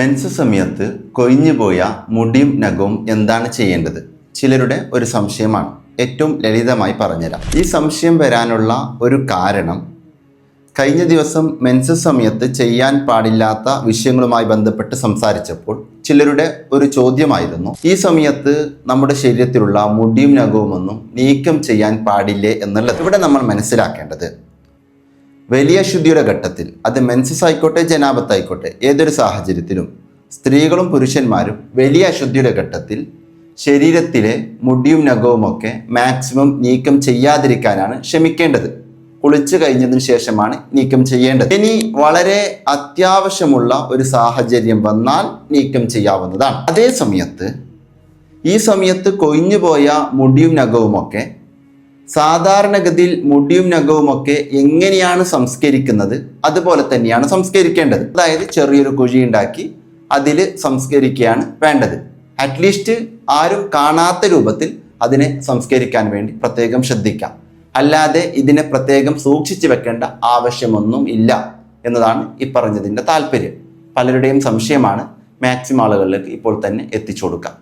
Men's സമയത്ത് കൊഴിഞ്ഞുപോയ മുടിയും നഖവും എന്താണ് ചെയ്യേണ്ടത്? ചിലരുടെ ഒരു സംശയമാണ്. ഏറ്റവും ലളിതമായി പറഞ്ഞുതരാം. ഈ സംശയം വരാനുള്ള ഒരു കാരണം, കഴിഞ്ഞ ദിവസം മെൻസ് സമയത്ത് ചെയ്യാൻ പാടില്ലാത്ത വിഷയങ്ങളുമായി ബന്ധപ്പെട്ട് സംസാരിച്ചപ്പോൾ ചിലരുടെ ഒരു ചോദ്യമായിരുന്നു, ഈ സമയത്ത് നമ്മുടെ ശരീരത്തിലുള്ള മുടിയും നഖവും ഒന്നും നീക്കം ചെയ്യാൻ പാടില്ലേ എന്നുള്ളത്. ഇവിടെ നമ്മൾ മനസ്സിലാക്കേണ്ടത്, വലിയ അശുദ്ധിയുടെ ഘട്ടത്തിൽ, അത് മെൻസസ് ആയിക്കോട്ടെ ജനാപത്തായിക്കോട്ടെ, ഏതൊരു സാഹചര്യത്തിലും സ്ത്രീകളും പുരുഷന്മാരും വലിയ അശുദ്ധിയുടെ ഘട്ടത്തിൽ ശരീരത്തിലെ മുടിയും നഖവുമൊക്കെ മാക്സിമം നീക്കം ചെയ്യാതിരിക്കാനാണ് ശ്രമിക്കേണ്ടത്. കുളിച്ചു കഴിഞ്ഞതിന് ശേഷമാണ് നീക്കം ചെയ്യേണ്ടത്. ഇനി വളരെ അത്യാവശ്യമുള്ള ഒരു സാഹചര്യം വന്നാൽ നീക്കം ചെയ്യാവുന്നതാണ്. അതേ സമയത്ത് ഈ സമയത്ത് കൊഴിഞ്ഞുപോയ മുടിയും നഖവുമൊക്കെ സാധാരണഗതിയിൽ മുടിയും നഖവുമൊക്കെ എങ്ങനെയാണ് സംസ്കരിക്കുന്നത് അതുപോലെ തന്നെയാണ് സംസ്കരിക്കേണ്ടത്. അതായത് ചെറിയൊരു കുഴി ഉണ്ടാക്കി അതിൽ സംസ്കരിക്കുകയാണ് വേണ്ടത്. അറ്റ്ലീസ്റ്റ് ആരും കാണാത്ത രൂപത്തിൽ അതിനെ സംസ്കരിക്കാൻ വേണ്ടി പ്രത്യേകം ശ്രദ്ധിക്കാം. അല്ലാതെ ഇതിനെ പ്രത്യേകം സൂക്ഷിച്ചു വെക്കേണ്ട ആവശ്യമൊന്നും ഇല്ല എന്നതാണ് ഈ പറഞ്ഞതിൻ്റെ താല്പര്യം. പലരുടെയും സംശയമാണ്. മാക്സിമം ആളുകളിലേക്ക് ഇപ്പോൾ തന്നെ എത്തിച്ചു കൊടുക്കാം.